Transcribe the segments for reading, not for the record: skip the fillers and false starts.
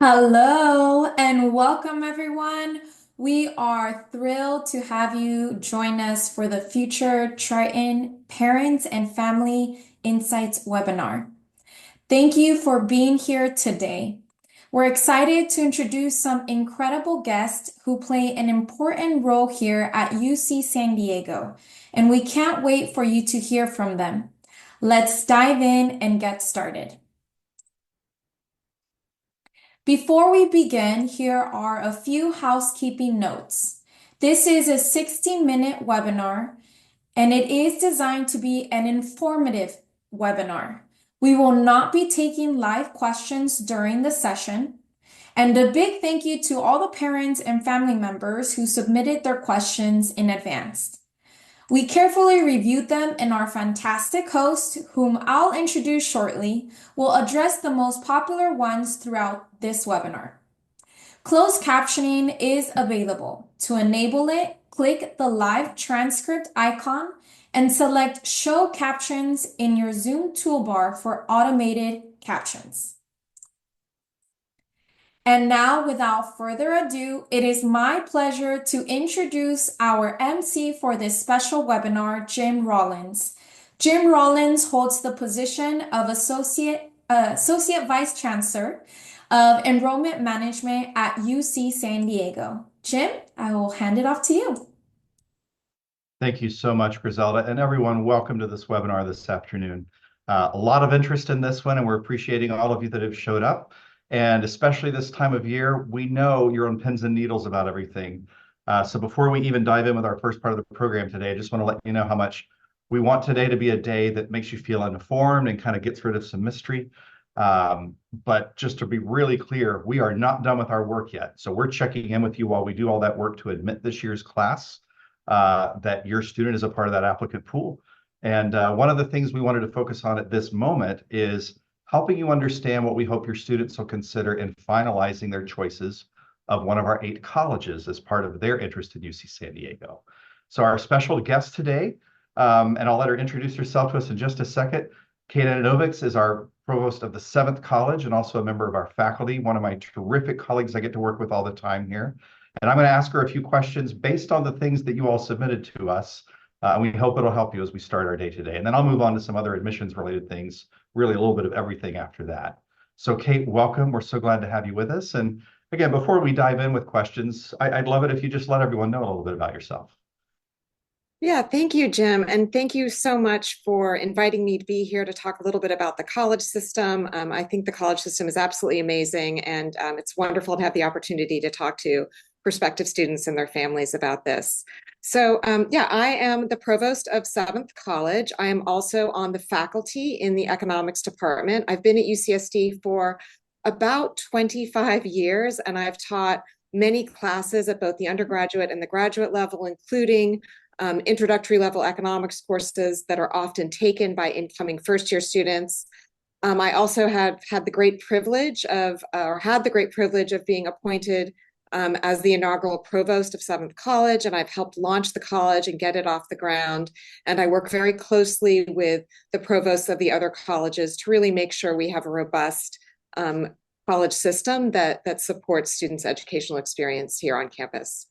Hello and welcome, everyone. We are thrilled to have you join us for the Future Triton Parents and Family Insights webinar. Thank you for being here today. We're excited to introduce some incredible guests who play an important role here at UC San Diego, and we can't wait for you to hear from them. Let's dive in and get started. Before we begin, here are a few housekeeping notes. This is a 60-minute webinar, and it is designed to be an informative webinar. We will not be taking live questions during the session. And a big thank you to all the parents and family members who submitted their questions in advance. We carefully reviewed them, and our fantastic host, whom I'll introduce shortly, will address the most popular ones throughout this webinar. Closed captioning is available. To enable it, click the live transcript icon and select Show Captions in your Zoom toolbar for automated captions. And now, without further ado, it is my pleasure to introduce our MC for this special webinar, Jim Rawlins. Jim Rawlins holds the position of Associate Vice Chancellor of Enrollment Management at UC San Diego. Jim, I will hand it off to you. Thank you so much, Griselda. And everyone, welcome to this webinar this afternoon. A lot of interest in this one, and we're appreciating all of you that have showed up. And especially this time of year, we know you're on pins and needles about everything. So before we even dive in with our first part of the program today, I just want to let you know how much we want today to be a day that makes you feel informed and kind of gets rid of some mystery. But just to be really clear, we are not done with our work yet. So we're checking in with you while we do all that work to admit this year's class. That your student is a part of that applicant pool. And one of the things we wanted to focus on at this moment is helping you understand what we hope your students will consider in finalizing their choices of one of our 8 colleges as part of their interest in UC San Diego. So our special guest today, and I'll let her introduce herself to us in just a second. Kate Antonovics is our provost of the 7th College and also a member of our faculty, one of my terrific colleagues I get to work with all the time here. And I'm going to ask her a few questions based on the things that you all submitted to us. And we hope it'll help you as we start our day today. And then I'll move on to some other admissions related things, really a little bit of everything after that. So Kate, welcome. We're so glad to have you with us. And again, before we dive in with questions, I'd love it if you just let everyone know a little bit about yourself. Yeah, thank you, Jim. And thank you so much for inviting me to be here to talk a little bit about the college system. I think the college system is absolutely amazing, and it's wonderful to have the opportunity to talk to prospective students and their families about this. So yeah, I am the provost of 7th College. I am also on the faculty in the economics department. I've been at UCSD for about 25 years, and I've taught many classes at both the undergraduate and the graduate level, including introductory level economics courses that are often taken by incoming first-year students. I also have had the great privilege of being appointed as the inaugural provost of 7th College, and I've helped launch the college and get it off the ground. And I work very closely with the provosts of the other colleges to really make sure we have a robust college system that supports students' educational experience here on campus.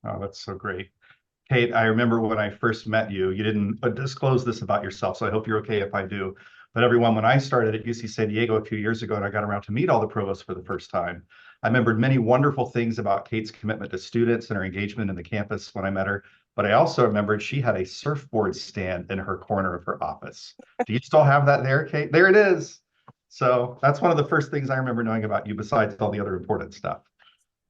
Oh, that's so great. Kate, I remember when I first met you, you didn't disclose this about yourself, so I hope you're okay if I do. But everyone, when I started at UC San Diego a few years ago and I got around to meet all the provosts for the first time, I remembered many wonderful things about Kate's commitment to students and her engagement in the campus when I met her. But I also remembered she had a surfboard stand in her corner of her office. Do you still have that there, Kate? There it is. So that's one of the first things I remember knowing about you, besides all the other important stuff.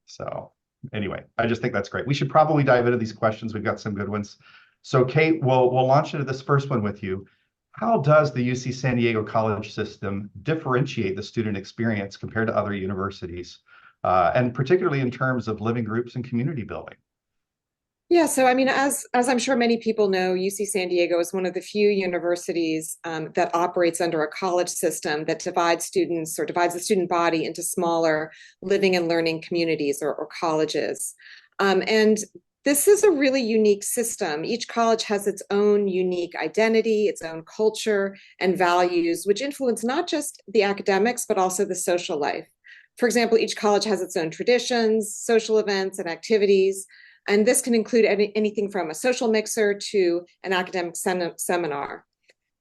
So anyway, I just think that's great. We should probably dive into these questions. We've got some good ones. So Kate, we'll launch into this first one with you. How does the UC San Diego college system differentiate the student experience compared to other universities, and particularly in terms of living groups and community building? Yeah, so I mean, as I'm sure many people know, UC San Diego is one of the few universities that operates under a college system that divides students or divides the student body into smaller living and learning communities or colleges. And this is a really unique system. Each college has its own unique identity, its own culture and values, which influence not just the academics, but also the social life. For example, each college has its own traditions, social events, and activities. And this can include anything from a social mixer to an academic seminar.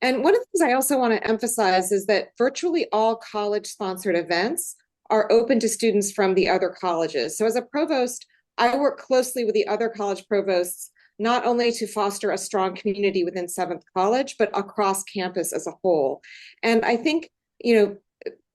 And one of the things I also want to emphasize is that virtually all college-sponsored events are open to students from the other colleges. So as a provost, I work closely with the other college provosts, not only to foster a strong community within 7th College, but across campus as a whole. And I think,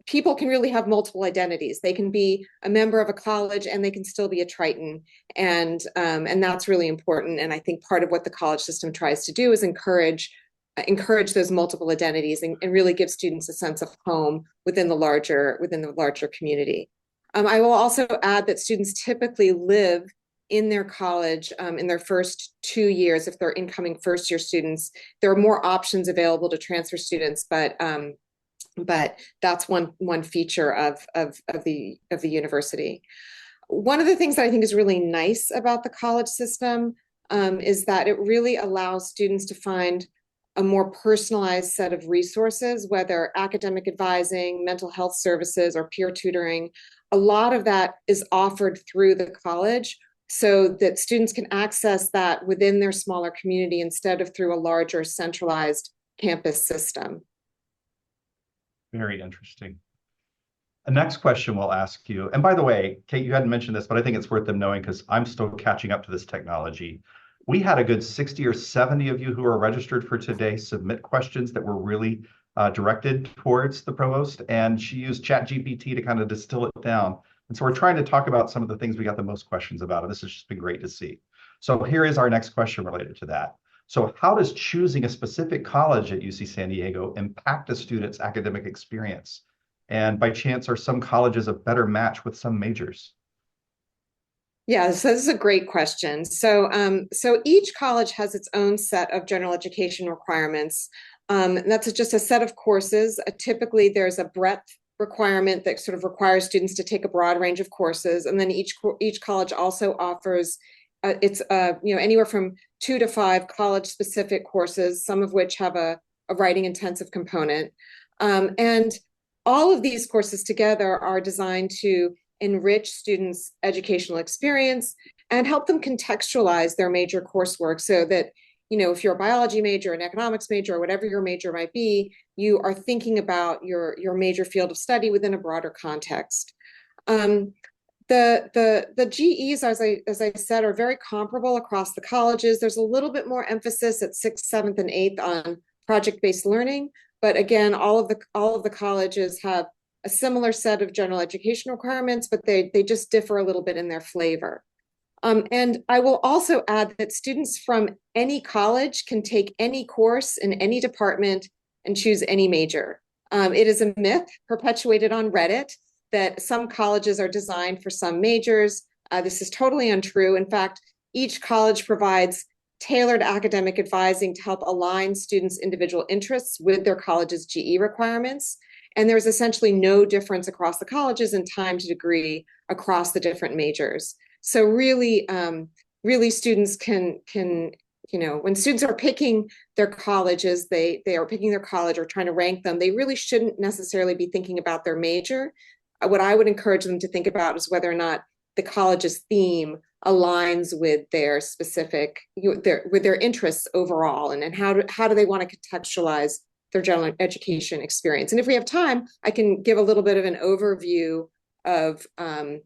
people can really have multiple identities. They can be a member of a college and they can still be a Triton. And that's really important. And I think part of what the college system tries to do is encourage those multiple identities and really give students a sense of home within the larger community. I will also add that students typically live in their college in their first 2 years. If they're incoming first-year students, there are more options available to transfer students, but that's one feature of the university. One of the things that I think is really nice about the college system is that it really allows students to find a more personalized set of resources, whether academic advising, mental health services, or peer tutoring. A lot of that is offered through the college so that students can access that within their smaller community instead of through a larger centralized campus system. Very interesting. The next question we'll ask you, and by the way, Kate, you hadn't mentioned this, but I think it's worth them knowing because I'm still catching up to this technology. We had a good 60 or 70 of you who are registered for today submit questions that were really directed towards the provost, and she used ChatGPT to kind of distill it down. And so we're trying to talk about some of the things we got the most questions about, and this has just been great to see. So here is our next question related to that. So how does choosing a specific college at UC San Diego impact a student's academic experience? And by chance, are some colleges a better match with some majors? Yeah, so this is a great question. So each college has its own set of general education requirements. That's just a set of courses. Typically, there's a breadth requirement that sort of requires students to take a broad range of courses, and then each college also offers anywhere from 2 to 5 college-specific courses, some of which have a writing-intensive component. And all of these courses together are designed to enrich students' educational experience and help them contextualize their major coursework so that, if you're a biology major, an economics major, or whatever your major might be, you are thinking about your major field of study within a broader context. The GEs, as I said, are very comparable across the colleges. There's a little bit more emphasis at 6th, 7th, and 8th on project-based learning, but again, all of the colleges have a similar set of general education requirements, but they just differ a little bit in their flavor. And I will also add that students from any college can take any course in any department and choose any major. It is a myth perpetuated on Reddit that some colleges are designed for some majors. This is totally untrue. In fact, each college provides tailored academic advising to help align students' individual interests with their college's GE requirements. And there's essentially no difference across the colleges in time to degree across the different majors. So really students can when students are picking their colleges, they are picking their college or trying to rank them, they really shouldn't necessarily be thinking about their major. What I would encourage them to think about is whether or not the college's theme aligns with their specific, with their interests overall, and how do they want to contextualize their general education experience. And if we have time, I can give a little bit of an overview of kind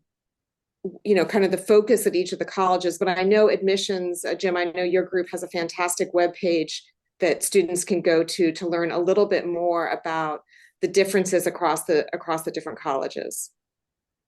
of the focus at each of the colleges. But I know admissions, Jim, I know your group has a fantastic webpage that students can go to learn a little bit more about the differences across the different colleges.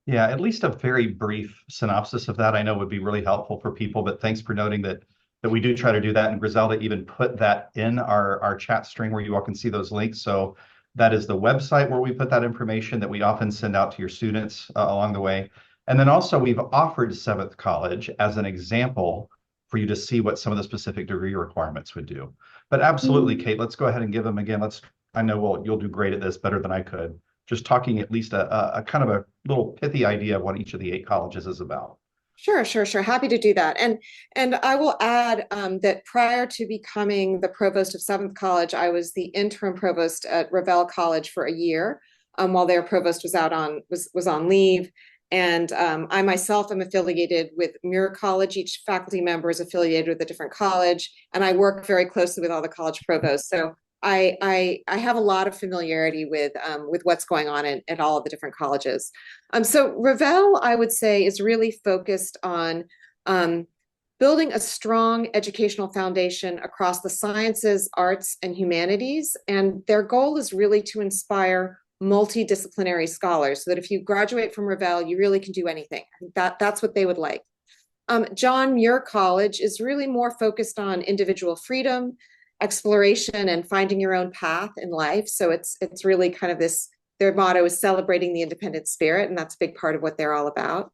Yeah, at least a very brief synopsis of that I know would be really helpful for people, but thanks for noting that we do try to do that. And Griselda even put that in our chat string where you all can see those links. So that is the website where we put that information that we often send out to your students along the way. And then also we've offered 7th College as an example for you to see what some of the specific degree requirements would do. But absolutely, Kate, let's go ahead and give them again. I know you'll do great at this, better than I could. Just talking at least a kind of a little pithy idea of what each of the 8 colleges is about. Sure. Happy to do that. And I will add that prior to becoming the provost of 7th College, I was the interim provost at Revelle College for a year. while their provost was on leave. And I myself am affiliated with Muir College. Each faculty member is affiliated with a different college, and I work very closely with all the college provosts. So I have a lot of familiarity with what's going on at all of the different colleges. So Revell, I would say, is really focused on building a strong educational foundation across the sciences, arts, and humanities. And their goal is really to inspire multidisciplinary scholars so that if you graduate from Revell, you really can do anything. That's what they would like. John Muir College is really more focused on individual freedom, exploration, and finding your own path in life. So it's really kind of this, their motto is celebrating the independent spirit, and that's a big part of what they're all about.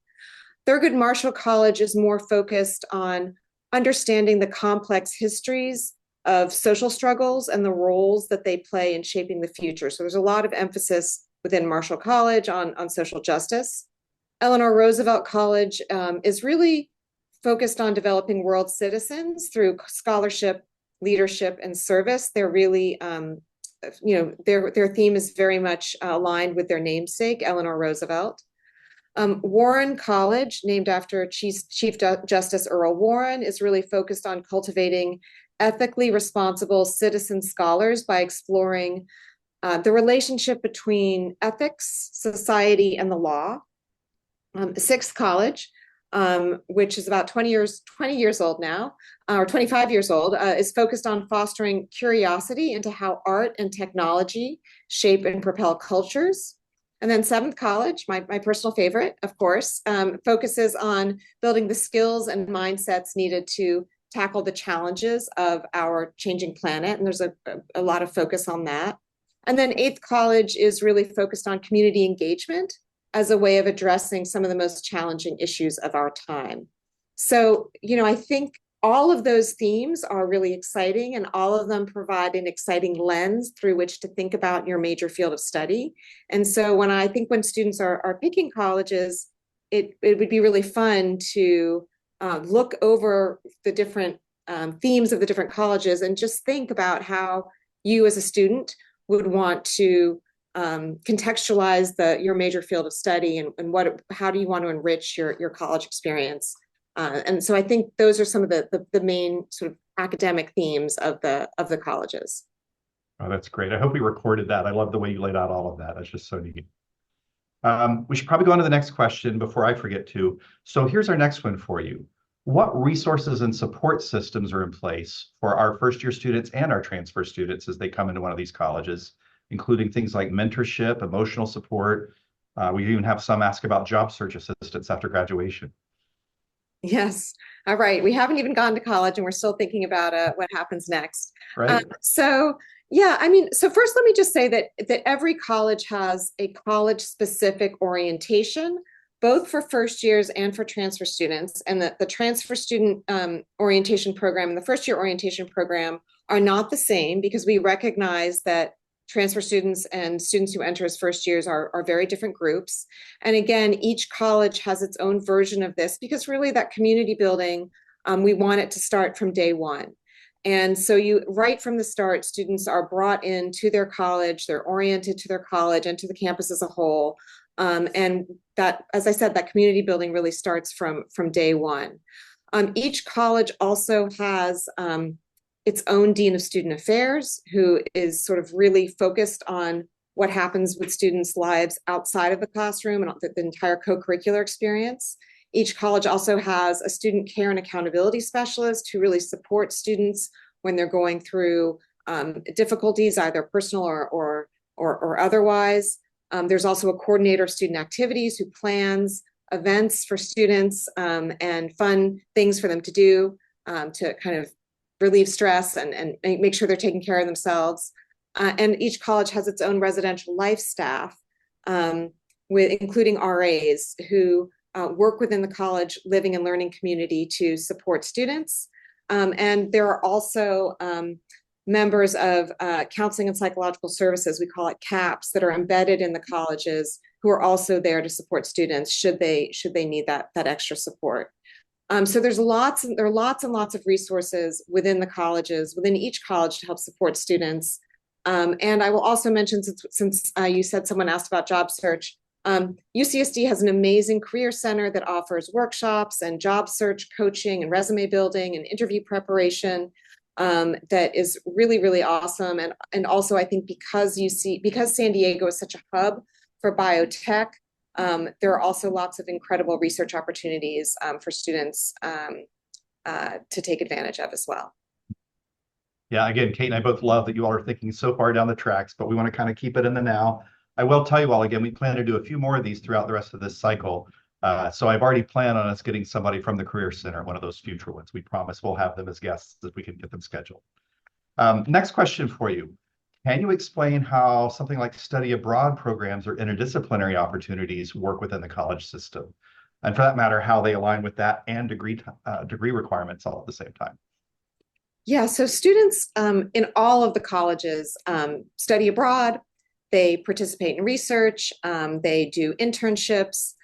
Thurgood Marshall College is more focused on understanding the complex histories of social struggles and the roles that they play in shaping the future. So there's a lot of emphasis within Marshall College on social justice. Eleanor Roosevelt College is really focused on developing world citizens through scholarship, leadership, and service. They're really, their theme is very much aligned with their namesake, Eleanor Roosevelt. Warren College, named after Chief Justice Earl Warren, is really focused on cultivating ethically responsible citizen scholars by exploring the relationship between ethics, society, and the law. Sixth College, which is about 20 years old now, or 25 years old, is focused on fostering curiosity into how art and technology shape and propel cultures. And then Seventh College, my personal favorite, of course, focuses on building the skills and mindsets needed to tackle the challenges of our changing planet. And there's a lot of focus on that. And then Eighth College is really focused on community engagement as a way of addressing some of the most challenging issues of our time. So, I think all of those themes are really exciting, and all of them provide an exciting lens through which to think about your major field of study. And so when students are picking colleges, it would be really fun to look over the different themes of the different colleges and just think about how you as a student would want to contextualize your major field of study and how do you want to enrich your college experience. And so I think those are some of the main sort of academic themes of the colleges. Oh, that's great. I hope we recorded that. I love the way you laid out all of that. That's just so neat. We should probably go on to the next question before I forget to. So here's our next one for you. What resources and support systems are in place for our first-year students and our transfer students as they come into one of these colleges, including things like mentorship, emotional support? We even have some ask about job search assistance after graduation. Yes. All right. We haven't even gone to college and we're still thinking about what happens next. Right. So first let me just say that every college has a college-specific orientation, both for first years and for transfer students. And the transfer student orientation program and the first-year orientation program are not the same because we recognize that transfer students and students who enter as first years are very different groups. And again, each college has its own version of this because really that community building, we want it to start from day one. And so right from the start, students are brought into their college, they're oriented to their college and to the campus as a whole. And that, as I said, that community building really starts from day one. Each college also has its own Dean of Student Affairs, who is sort of really focused on what happens with students' lives outside of the classroom and the entire co-curricular experience. Each college also has a student care and accountability specialist who really supports students when they're going through difficulties, either personal or otherwise. There's also a coordinator of student activities who plans events for students and fun things for them to do to kind of relieve stress and make sure they're taking care of themselves. And each college has its own residential life staff, including RAs who work within the college living and learning community to support students. And there are also members of counseling and psychological services, we call it CAPS, that are embedded in the colleges who are also there to support students should they need that extra support. So there are lots and lots of resources within the colleges, within each college to help support students. And I will also mention, since you said someone asked about job search, UCSD has an amazing career center that offers workshops and job search coaching and resume building and interview preparation that is really, really awesome. And also, I think because San Diego is such a hub for biotech, there are also lots of incredible research opportunities for students to take advantage of as well. Yeah, again, Kate and I both love that you all are thinking so far down the tracks, but we want to kind of keep it in the now. I will tell you all again, we plan to do a few more of these throughout the rest of this cycle. So I've already planned on us getting somebody from the Career Center, one of those future ones. We promise we'll have them as guests if we can get them scheduled. Next question for you. Can you explain how something like study abroad programs or interdisciplinary opportunities work within the college system? And for that matter, how they align with that and degree requirements all at the same time? Yeah, so students in all of the colleges study abroad, they participate in research, they do internships.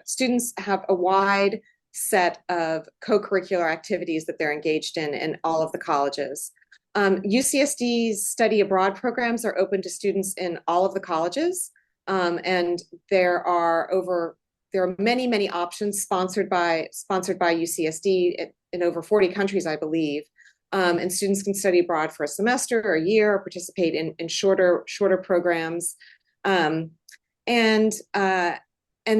Students have a wide set of co-curricular activities that they're engaged in all of the colleges. UCSD's study abroad programs are open to students in all of the colleges, and there are many, many options sponsored by UCSD in over 40 countries, I believe. And students can study abroad for a semester or a year, or participate in shorter programs. And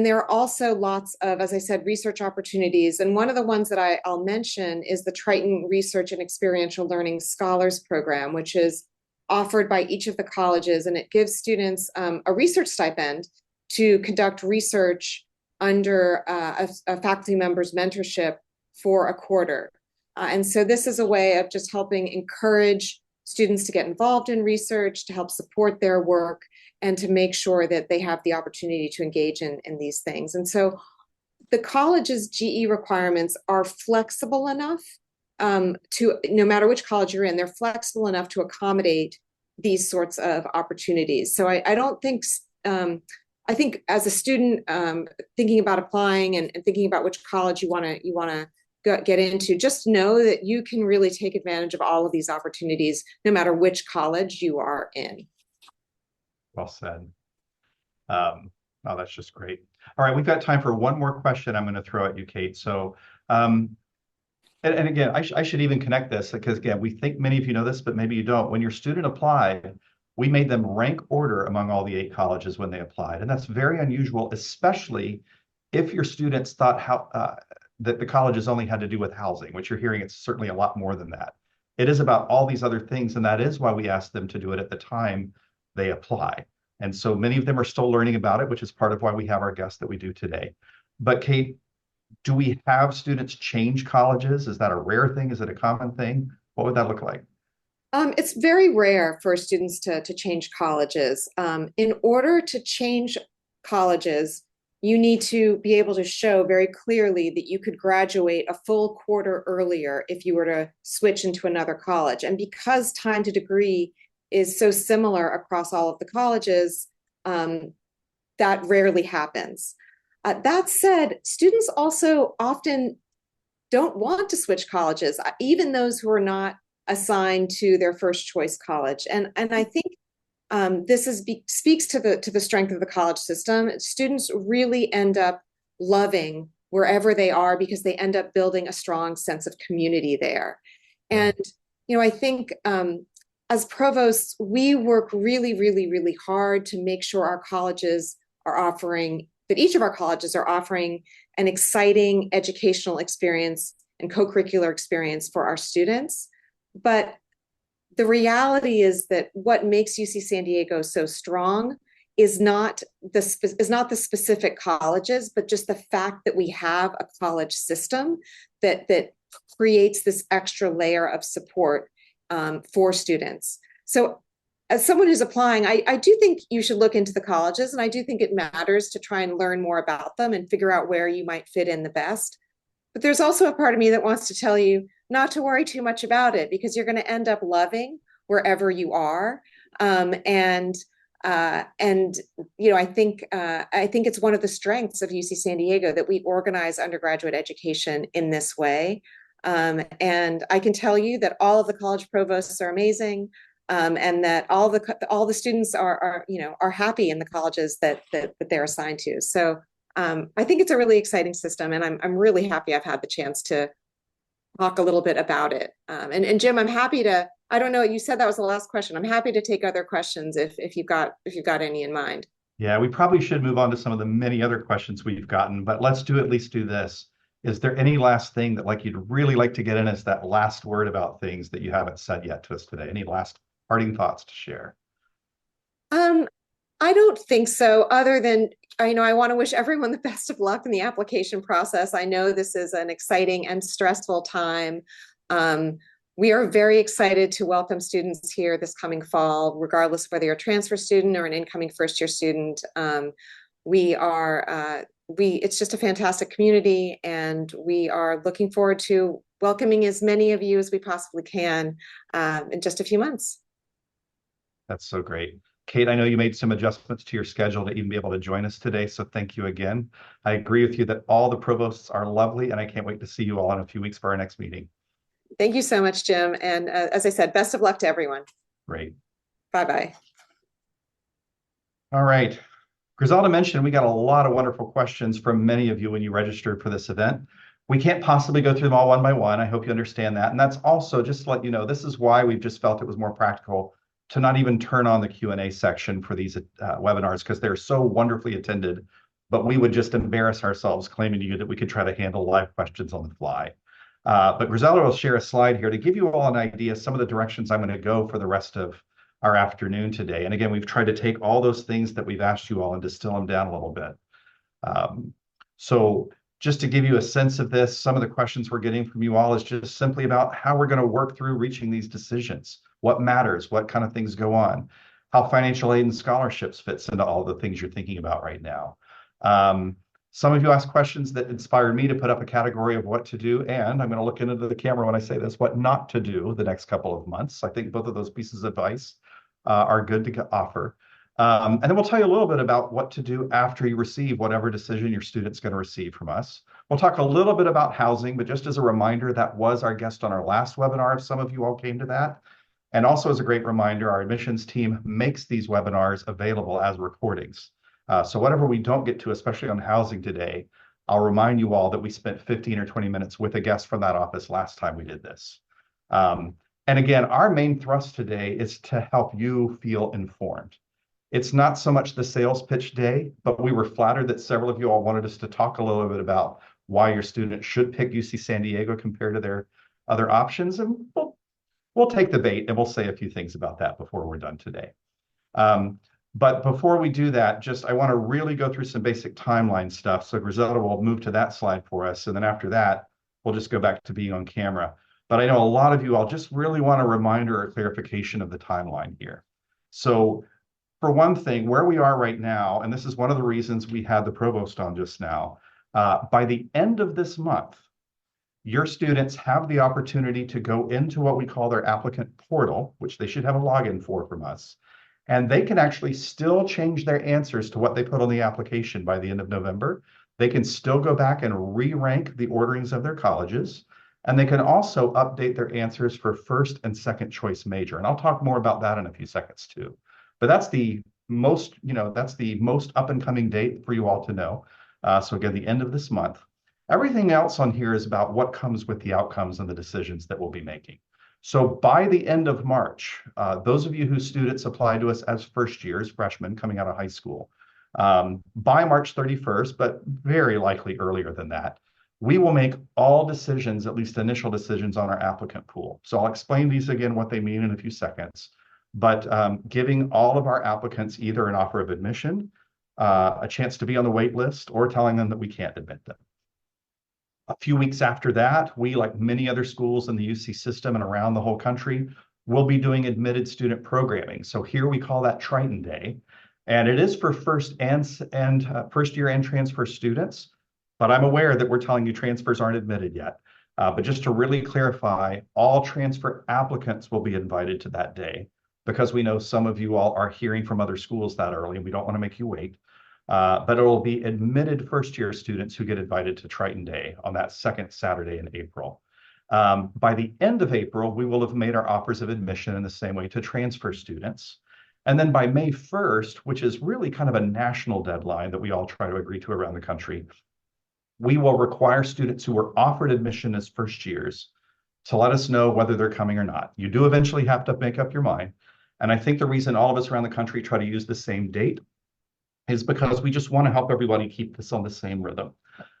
there are also lots of, as I said, research opportunities. And one of the ones that I'll mention is the Triton Research and Experiential Learning Scholars Program, which is offered by each of the colleges. And it gives students a research stipend to conduct research under a faculty member's mentorship for a quarter. And so this is a way of just helping encourage students to get involved in research, to help support their work, and to make sure that they have the opportunity to engage in these things. And so the college's GE requirements are flexible enough no matter which college you're in, they're flexible enough to accommodate these sorts of opportunities. So I don't think, I think as a student thinking about applying and thinking about which college you want to get into, just know that you can really take advantage of all of these opportunities, no matter which college you are in. Well said. Oh, that's just great. All right, we've got time for one more question I'm going to throw at you, Kate. So, and again, I should even connect this because, again, we think many of you know this, but maybe you don't. When your student applied, we made them rank order among all the 8 colleges when they applied. And that's very unusual, especially if your students thought that the colleges only had to do with housing, which you're hearing it's certainly a lot more than that. It is about all these other things, and that is why we asked them to do it at the time they apply. And so many of them are still learning about it, which is part of why we have our guests that we do today. But Kate, do we have students change colleges? Is that a rare thing? Is it a common thing? What would that look like? It's very rare for students to change colleges. In order to change colleges, you need to be able to show very clearly that you could graduate a full quarter earlier if you were to switch into another college. And because time to degree is so similar across all of the colleges, that rarely happens. That said, students also often don't want to switch colleges, even those who are not assigned to their first choice college. And I think this speaks to the strength of the college system. Students really end up loving wherever they are because they end up building a strong sense of community there. And, I think as provosts, we work really, really, really hard to make sure our colleges are offering, that each of our colleges are offering an exciting educational experience and co-curricular experience for our students. But the reality is that what makes UC San Diego so strong is not the specific colleges, but just the fact that we have a college system that creates this extra layer of support for students. So as someone who's applying, I do think you should look into the colleges, and I do think it matters to try and learn more about them and figure out where you might fit in the best. But there's also a part of me that wants to tell you not to worry too much about it, because you're going to end up loving wherever you are. I think it's one of the strengths of UC San Diego that we organize undergraduate education in this way. And I can tell you that all of the college provosts are amazing. and that all the students are happy in the colleges that they're assigned to. So I think it's a really exciting system, and I'm really happy I've had the chance to talk a little bit about it. And Jim, I'm happy to. I don't know. You said that was the last question. I'm happy to take other questions if you've got any in mind. Yeah, we probably should move on to some of the many other questions we've gotten, but let's at least do this. Is there any last thing that you'd really like to get in as that last word about things that you haven't said yet to us today? Any last parting thoughts to share? I don't think so, other than I want to wish everyone the best of luck in the application process. I know this is an exciting and stressful time. We are very excited to welcome students here this coming fall, regardless of whether you're a transfer student or an incoming first-year student. It's just a fantastic community, and we are looking forward to welcoming as many of you as we possibly can in just a few months. That's so great. Kate, I know you made some adjustments to your schedule to even be able to join us today, so thank you again. I agree with you that all the provosts are lovely, and I can't wait to see you all in a few weeks for our next meeting. Thank you so much, Jim. And as I said, best of luck to everyone. Great. Bye-bye. All right. Griselda mentioned we got a lot of wonderful questions from many of you when you registered for this event. We can't possibly go through them all one by one. I hope you understand that. And that's also, just to let you know, this is why we've just felt it was more practical to not even turn on the Q&A section for these webinars, because they're so wonderfully attended, but we would just embarrass ourselves claiming to you that we could try to handle live questions on the fly. But Griselda will share a slide here to give you all an idea of some of the directions I'm going to go for the rest of our afternoon today. And again, we've tried to take all those things that we've asked you all and distill them down a little bit. So just to give you a sense of this, some of the questions we're getting from you all is just simply about how we're going to work through reaching these decisions. What matters? What kind of things go on? How financial aid and scholarships fits into all the things you're thinking about right now. Some of you asked questions that inspired me to put up a category of what to do, and I'm going to look into the camera when I say this, what not to do the next couple of months. I think both of those pieces of advice are good to offer. And then we'll tell you a little bit about what to do after you receive whatever decision your student's going to receive from us. We'll talk a little bit about housing, but just as a reminder, that was our guest on our last webinar, if some of you all came to that. And also as a great reminder, our admissions team makes these webinars available as recordings. So whatever we don't get to, especially on housing today, I'll remind you all that we spent 15 or 20 minutes with a guest from that office last time we did this. And again, our main thrust today is to help you feel informed. It's not so much the sales pitch day, but we were flattered that several of you all wanted us to talk a little bit about why your student should pick UC San Diego compared to their other options. And we'll take the bait and we'll say a few things about that before we're done today. But before we do that, I want to really go through some basic timeline stuff. So Griselda will move to that slide for us. And then after that, we'll just go back to being on camera. But I know a lot of you all just really want a reminder or clarification of the timeline here. So for one thing, where we are right now, and this is one of the reasons we had the provost on just now, by the end of this month, your students have the opportunity to go into what we call their applicant portal, which they should have a login for from us. And they can actually still change their answers to what they put on the application by the end of November. They can still go back and re-rank the orderings of their colleges. And they can also update their answers for first and second choice major. And I'll talk more about that in a few seconds too. But that's the most, that's the most up and coming date for you all to know. So again, the end of this month. Everything else on here is about what comes with the outcomes and the decisions that we'll be making. So by the end of March, those of you whose students apply to us as first years, freshmen coming out of high school, by March 31st, but very likely earlier than that, we will make all decisions, at least initial decisions, on our applicant pool. So I'll explain these again, what they mean in a few seconds. But giving all of our applicants either an offer of admission, a chance to be on the wait list, or telling them that we can't admit them. A few weeks after that, we, like many other schools in the UC system and around the whole country, will be doing admitted student programming. So here we call that Triton Day. And it is for first year and transfer students. But I'm aware that we're telling you transfers aren't admitted yet. But just to really clarify, all transfer applicants will be invited to that day, because we know some of you all are hearing from other schools that early, and we don't want to make you wait. But it will be admitted first-year students who get invited to Triton Day on that second Saturday in April. By the end of April, we will have made our offers of admission in the same way to transfer students. And then by May 1st, which is really kind of a national deadline that we all try to agree to around the country, we will require students who were offered admission as first years to let us know whether they're coming or not. You do eventually have to make up your mind. And I think the reason all of us around the country try to use the same date is because we just want to help everybody keep this on the same rhythm.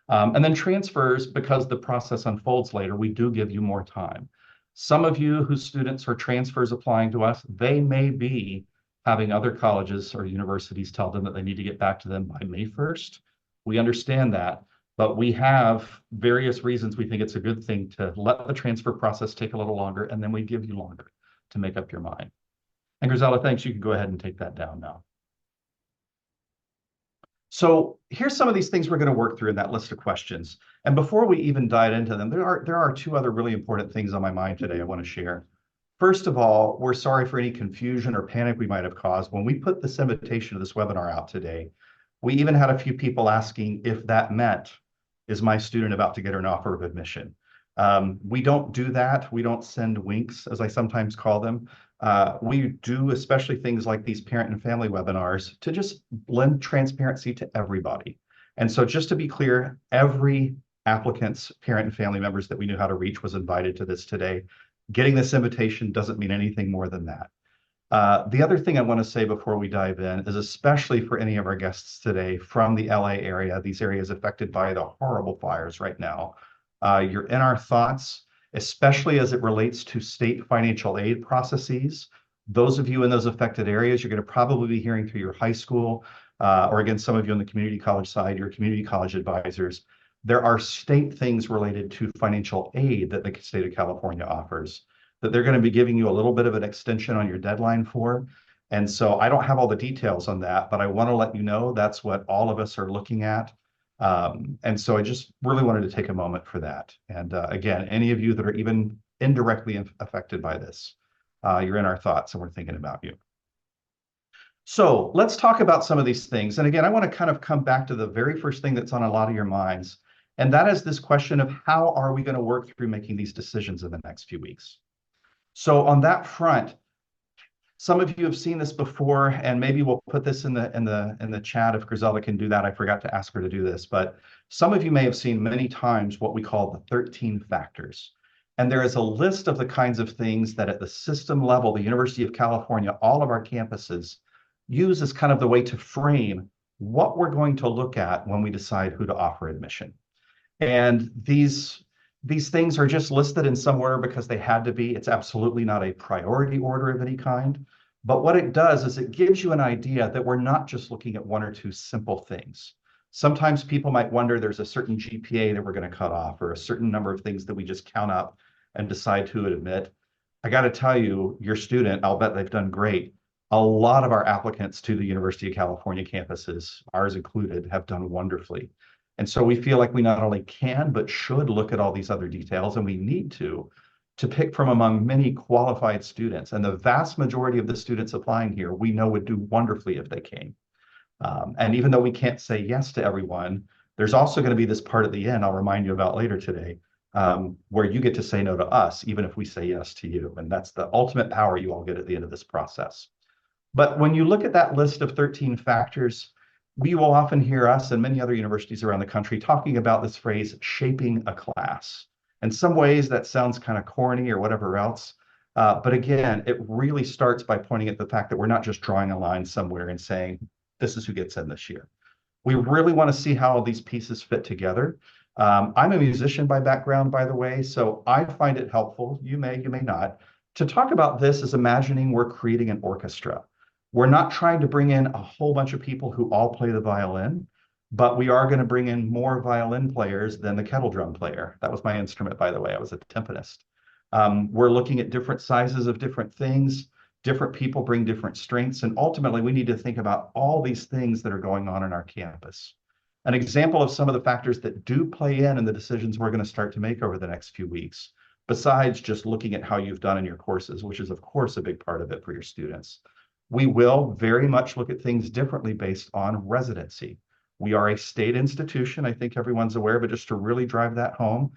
And then transfers, because the process unfolds later, we do give you more time. Some of you whose students are transfers applying to us, they may be having other colleges or universities tell them that they need to get back to them by May 1st. We understand that, but we have various reasons we think it's a good thing to let the transfer process take a little longer, and then we give you longer to make up your mind. And Griselda, thanks. You can go ahead and take that down now. So here's some of these things we're going to work through in that list of questions. And before we even dive into them, there are two other really important things on my mind today I want to share. First of all, we're sorry for any confusion or panic we might have caused. When we put this invitation to this webinar out today, we even had a few people asking if that meant, is my student about to get an offer of admission? We don't do that. We don't send winks, as I sometimes call them. We do especially things like these parent and family webinars to just lend transparency to everybody. And so just to be clear, every applicant's parent and family members that we knew how to reach was invited to this today. Getting this invitation doesn't mean anything more than that. The other thing I want to say before we dive in is, especially for any of our guests today from the LA area, these areas affected by the horrible fires right now, you're in our thoughts, especially as it relates to state financial aid processes. Those of you in those affected areas, you're going to probably be hearing through your high school, or again, some of you on the community college side, your community college advisors. There are state things related to financial aid that the state of California offers that they're going to be giving you a little bit of an extension on your deadline for. And so I don't have all the details on that, but I want to let you know that's what all of us are looking at. And so I just really wanted to take a moment for that. And again, any of you that are even indirectly affected by this, you're in our thoughts and we're thinking about you. So let's talk about some of these things. And again, I want to kind of come back to the very first thing that's on a lot of your minds. And that is this question of how are we going to work through making these decisions in the next few weeks? So on that front, some of you have seen this before, and maybe we'll put this in the chat if Griselda can do that. I forgot to ask her to do this, but some of you may have seen many times what we call the 13 factors. And there is a list of the kinds of things that at the system level, the University of California, all of our campuses use as kind of the way to frame what we're going to look at when we decide who to offer admission. And these things are just listed in some order because they had to be. It's absolutely not a priority order of any kind. But what it does is it gives you an idea that we're not just looking at one or two simple things. Sometimes people might wonder there's a certain GPA that we're going to cut off or a certain number of things that we just count up and decide who to admit. I got to tell you, your student, I'll bet they've done great. A lot of our applicants to the University of California campuses, ours included, have done wonderfully. And so we feel like we not only can, but should look at all these other details, and we need to pick from among many qualified students. And the vast majority of the students applying here, we know would do wonderfully if they came. And even though we can't say yes to everyone, there's also going to be this part at the end I'll remind you about later today, where you get to say no to us, even if we say yes to you. And that's the ultimate power you all get at the end of this process. But when you look at that list of 13 factors, we will often hear us and many other universities around the country talking about this phrase, shaping a class. In some ways, that sounds kind of corny or whatever else. But again, it really starts by pointing at the fact that we're not just drawing a line somewhere and saying, this is who gets in this year. We really want to see how all these pieces fit together. I'm a musician by background, by the way, so I find it helpful, you may not, to talk about this as imagining we're creating an orchestra. We're not trying to bring in a whole bunch of people who all play the violin, but we are going to bring in more violin players than the kettle drum player. That was my instrument, by the way. I was a timpanist. We're looking at different sizes of different things. Different people bring different strengths. And ultimately, we need to think about all these things that are going on in our campus. An example of some of the factors that do play in the decisions we're going to start to make over the next few weeks, besides just looking at how you've done in your courses, which is, of course, a big part of it for your students. We will very much look at things differently based on residency. We are a state institution, I think everyone's aware, but just to really drive that home,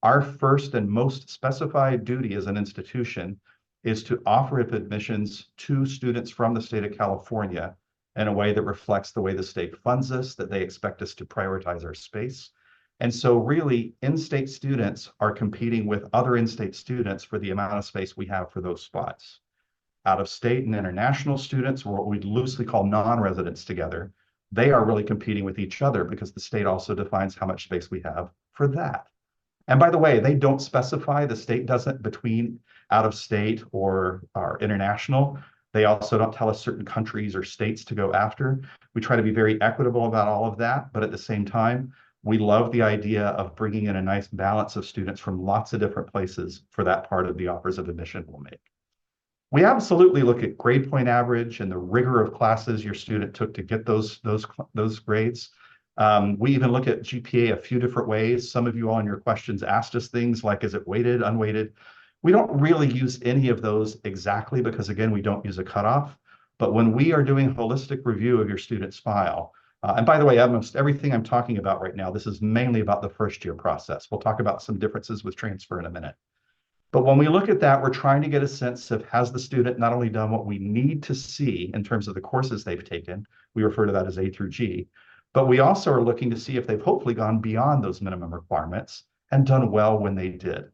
Our first and most specified duty as an institution is to offer admissions to students from the state of California in a way that reflects the way the state funds us, that they expect us to prioritize our space. And so really, in-state students are competing with other in-state students for the amount of space we have for those spots. Out-of-state and international students, or what we loosely call non-residents together, they are really competing with each other because the state also defines how much space we have for that. And by the way, they don't specify, the state doesn't, between out-of-state or international. They also don't tell us certain countries or states to go after. We try to be very equitable about all of that, but at the same time, we love the idea of bringing in a nice balance of students from lots of different places for that part of the offers of admission we'll make. We absolutely look at grade point average and the rigor of classes your student took to get those grades. We even look at GPA a few different ways. Some of you all in your questions asked us things like, is it weighted, unweighted? We don't really use any of those exactly because, again, we don't use a cutoff. But when we are doing holistic review of your student's file, and by the way, almost everything I'm talking about right now, this is mainly about the first year process. We'll talk about some differences with transfer in a minute. But when we look at that, we're trying to get a sense of, has the student not only done what we need to see in terms of the courses they've taken, we refer to that as A through G, but we also are looking to see if they've hopefully gone beyond those minimum requirements and done well when they did.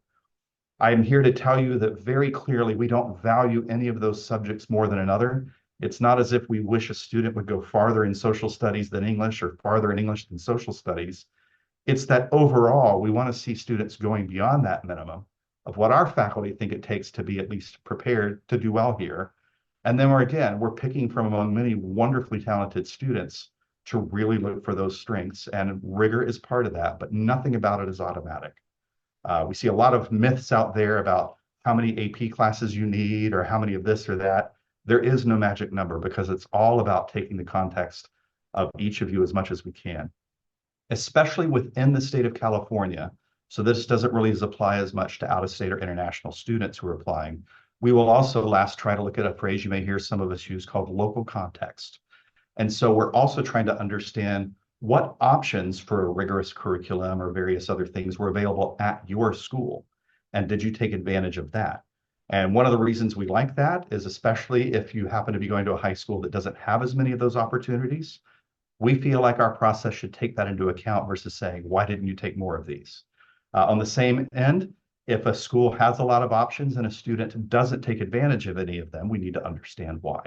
I'm here to tell you that very clearly, we don't value any of those subjects more than another. It's not as if we wish a student would go farther in social studies than English or farther in English than social studies. It's that overall, we want to see students going beyond that minimum of what our faculty think it takes to be at least prepared to do well here. And then we're picking from among many wonderfully talented students to really look for those strengths, and rigor is part of that, but nothing about it is automatic. We see a lot of myths out there about how many AP classes you need or how many of this or that. There is no magic number because it's all about taking the context of each of you as much as we can, especially within the state of California. So this doesn't really apply as much to out-of-state or international students who are applying. We will also last try to look at a phrase you may hear some of us use called local context. And so we're also trying to understand what options for a rigorous curriculum or various other things were available at your school. And did you take advantage of that? And one of the reasons we like that is, especially if you happen to be going to a high school that doesn't have as many of those opportunities, we feel like our process should take that into account versus saying, why didn't you take more of these? On the same end, if a school has a lot of options and a student doesn't take advantage of any of them, we need to understand why.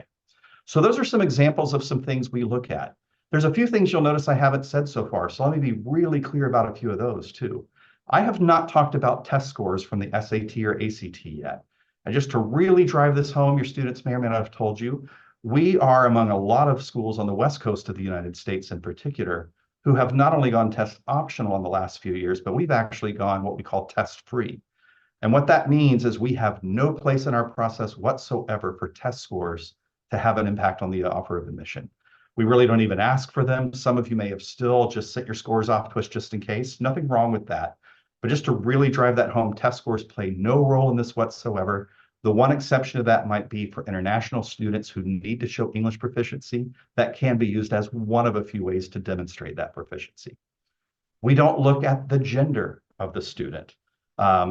So those are some examples of some things we look at. There's a few things you'll notice I haven't said so far, so let me be really clear about a few of those too. I have not talked about test scores from the SAT or ACT yet. And just to really drive this home, your students may or may not have told you, we are among a lot of schools on the West Coast of the United States in particular, who have not only gone test optional in the last few years, but we've actually gone what we call test free. And what that means is we have no place in our process whatsoever for test scores to have an impact on the offer of admission. We really don't even ask for them. Some of you may have still just sent your scores off to us just in case. Nothing wrong with that. But just to really drive that home, test scores play no role in this whatsoever. The one exception to that might be for international students who need to show English proficiency. That can be used as one of a few ways to demonstrate that proficiency. We don't look at the gender of the student.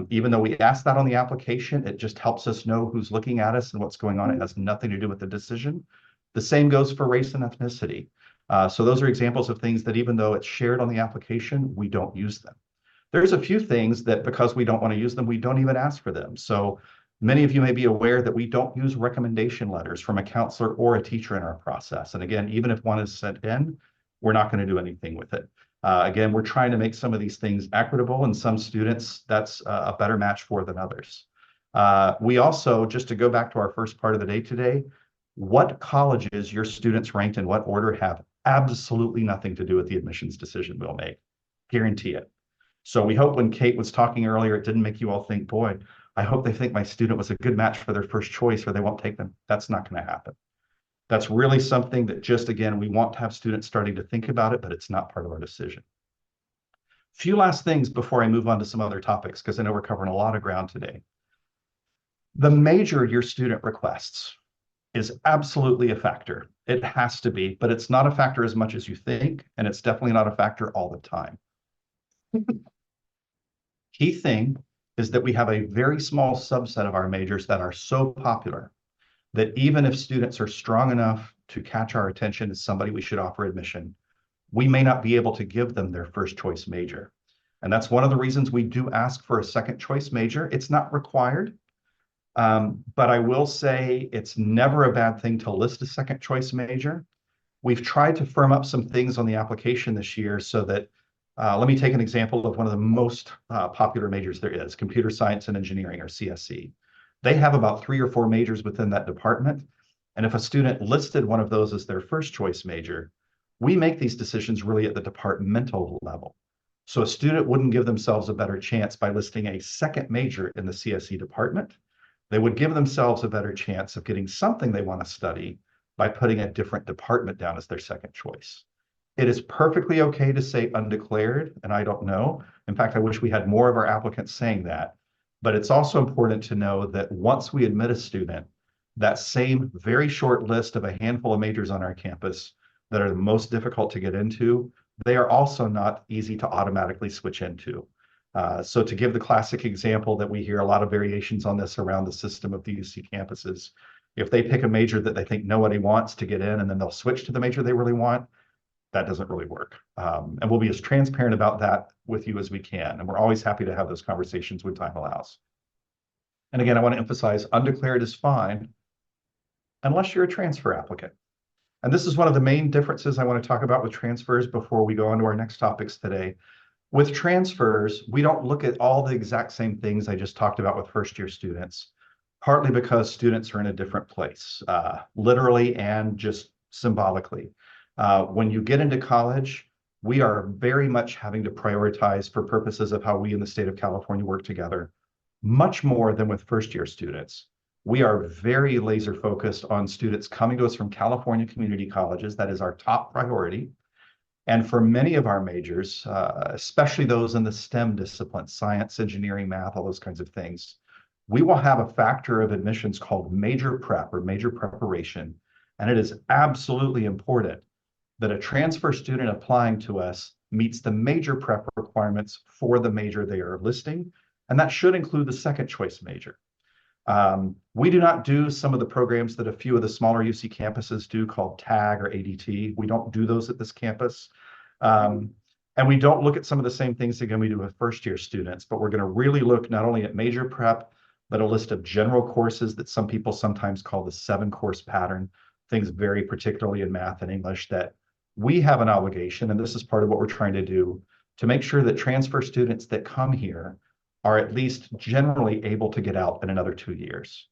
Even though we ask that on the application, it just helps us know who's looking at us and what's going on. It has nothing to do with the decision. The same goes for race and ethnicity. So those are examples of things that even though it's shared on the application, we don't use them. There's a few things that because we don't want to use them, we don't even ask for them. So many of you may be aware that we don't use recommendation letters from a counselor or a teacher in our process. And again, even if one is sent in, we're not going to do anything with it. Again, we're trying to make some of these things equitable, and some students that's a better match for than others. We also, just to go back to our first part of the day today, what colleges your students ranked in what order have absolutely nothing to do with the admissions decision we'll make. Guarantee it. So we hope when Kate was talking earlier, it didn't make you all think, boy, I hope they think my student was a good match for their first choice or they won't take them. That's not going to happen. That's really something that just, again, we want to have students starting to think about it, but it's not part of our decision. Few last things before I move on to some other topics, because I know we're covering a lot of ground today. The major your student requests is absolutely a factor. It has to be, but it's not a factor as much as you think, and it's definitely not a factor all the time. key thing is that we have a very small subset of our majors that are so popular that even if students are strong enough to catch our attention as somebody we should offer admission, we may not be able to give them their first choice major. And that's one of the reasons we do ask for a second choice major. It's not required, but I will say it's never a bad thing to list a second choice major. We've tried to firm up some things on the application this year so that, let me take an example of one of the most popular majors there is, computer science and engineering, or CSE. They have about 3 or 4 majors within that department. And if a student listed one of those as their first choice major, we make these decisions really at the departmental level. So a student wouldn't give themselves a better chance by listing a second major in the CSE department. They would give themselves a better chance of getting something they want to study by putting a different department down as their second choice. It is perfectly okay to say undeclared, and I don't know. In fact, I wish we had more of our applicants saying that. But it's also important to know that once we admit a student, that same very short list of a handful of majors on our campus that are the most difficult to get into, they are also not easy to automatically switch into. So to give the classic example that we hear a lot of variations on this around the system of the UC campuses, if they pick a major that they think nobody wants to get in and then they'll switch to the major they really want, that doesn't really work. And we'll be as transparent about that with you as we can. And we're always happy to have those conversations when time allows. And again, I want to emphasize undeclared is fine unless you're a transfer applicant. And this is one of the main differences I want to talk about with transfers before we go on to our next topics today. With transfers, we don't look at all the exact same things I just talked about with first-year students, partly because students are in a different place, literally and just symbolically. When you get into college, we are very much having to prioritize for purposes of how we in the state of California work together, much more than with first-year students. We are very laser focused on students coming to us from California community colleges. That is our top priority. And for many of our majors, especially those in the STEM disciplines, science, engineering, math, all those kinds of things, we will have a factor of admissions called major prep or major preparation. And it is absolutely important that a transfer student applying to us meets the major prep requirements for the major they are listing. And that should include the second choice major. We do not do some of the programs that a few of the smaller UC campuses do called TAG or ADT. We don't do those at this campus. And we don't look at some of the same things again we do with first year students, but we're going to really look not only at major prep, but a list of general courses that some people sometimes call the 7-course pattern, things very particularly in math and English that we have an obligation, and this is part of what we're trying to do, to make sure that transfer students that come here are at least generally able to get out in another 2 years.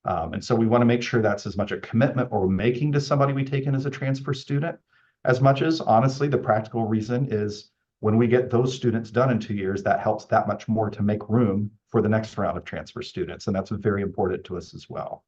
And so we want to make sure that's as much a commitment we're making to somebody we take in as a transfer student, as much as, honestly, the practical reason is when we get those students done in 2 years, that helps that much more to make room for the next round of transfer students. And that's very important to us as well.